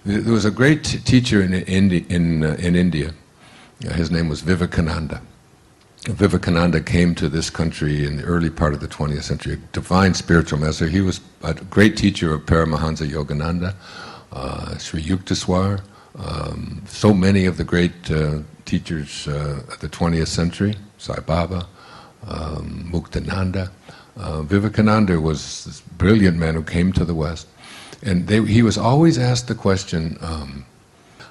There was a great teacher in India. His name was Vivekananda. Vivekananda came to this country in the early part of the 20th century, a divine spiritual master. He was a great teacher of Paramahansa Yogananda, Sri Yukteswar, so many of the great teachers of the 20th century, Sai Baba, Muktananda. Vivekananda was this brilliant man who came to the West, and he was always asked the question,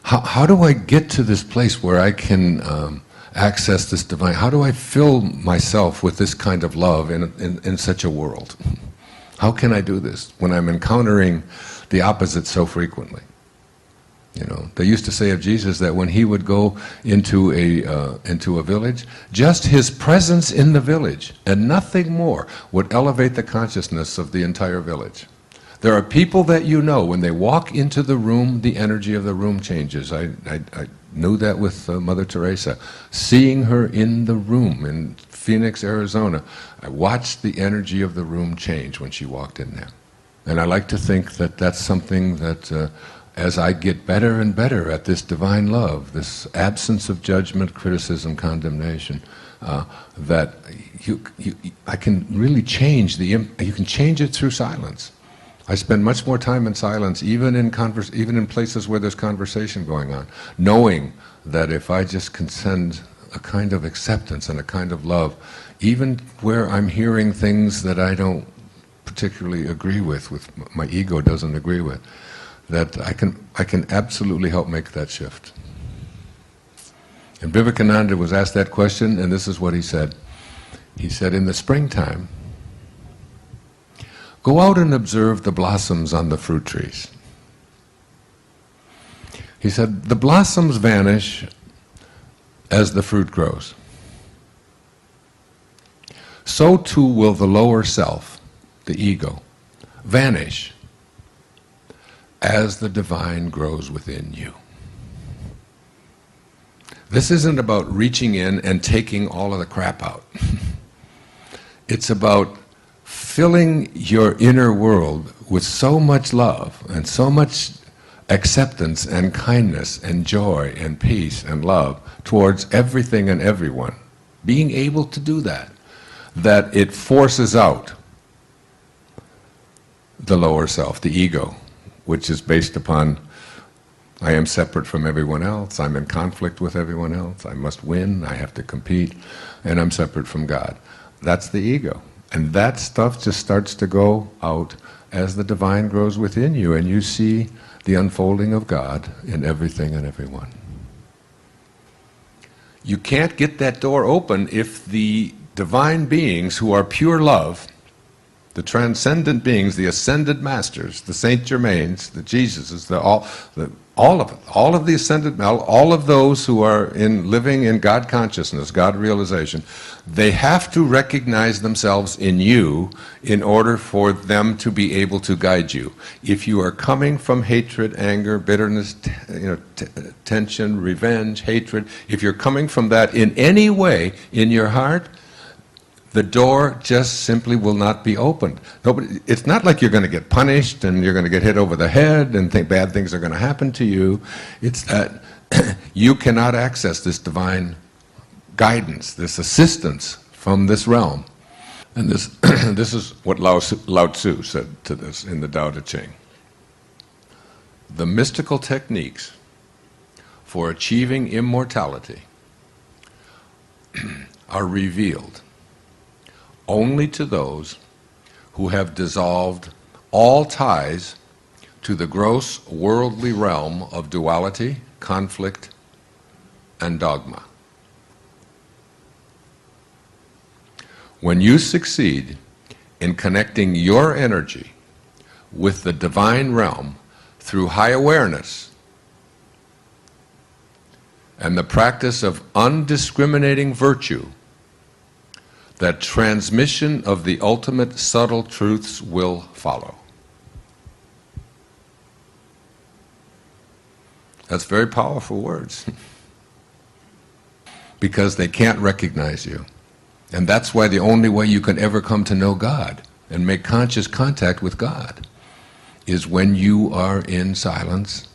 how do I get to this place where I can access this divine? How do I fill myself with this kind of love in such a world? How can I do this when I'm encountering the opposite so frequently? You know, they used to say of Jesus that when he would go into a village, just his presence in the village and nothing more would elevate the consciousness of the entire village. There are people that you know, when they walk into the room, the energy of the room changes. I knew that with Mother Teresa. Seeing her in the room in Phoenix, Arizona, I watched the energy of the room change when she walked in there. And I like to think that that's something that as I get better and better at this divine love, this absence of judgment, criticism, condemnation, that I can really change you can change it through silence. I spend much more time in silence, even in places where there's conversation going on, knowing that if I just can send a kind of acceptance and a kind of love, even where I'm hearing things that I don't particularly agree with my ego doesn't agree with, that I can absolutely help make that shift. And Vivekananda was asked that question, and this is what he said. He said, in the springtime, go out and observe the blossoms on the fruit trees. He said, the blossoms vanish as the fruit grows. So too will the lower self, the ego, vanish as the divine grows within you. This isn't about reaching in and taking all of the crap out. It's about filling your inner world with so much love and so much acceptance and kindness and joy and peace and love towards everything and everyone. Being able to do that it forces out the lower self, the ego, which is based upon, I am separate from everyone else, I'm in conflict with everyone else, I must win, I have to compete, and I'm separate from God. That's the ego. And that stuff just starts to go out as the divine grows within you, and you see the unfolding of God in everything and everyone. You can't get that door open if the divine beings who are pure love, the transcendent beings, the ascended masters, the Saint Germains, the Jesuses, all of the ascended, all of those who are living in God consciousness, God realization, they have to recognize themselves in you in order for them to be able to guide you. If you are coming from hatred, anger, bitterness, tension, revenge, hatred, if you're coming from that in any way in your heart, the door just simply will not be opened. It's not like you're going to get punished and you're going to get hit over the head and think bad things are going to happen to you. It's that you cannot access this divine guidance, this assistance from this realm. And this, this is what Lao Tzu said to this in the Tao Te Ching. The mystical techniques for achieving immortality are revealed only to those who have dissolved all ties to the gross worldly realm of duality, conflict, and dogma. When you succeed in connecting your energy with the divine realm through high awareness and the practice of undiscriminating virtue, that transmission of the ultimate subtle truths will follow. That's very powerful words. Because they can't recognize you. And that's why the only way you can ever come to know God and make conscious contact with God is when you are in silence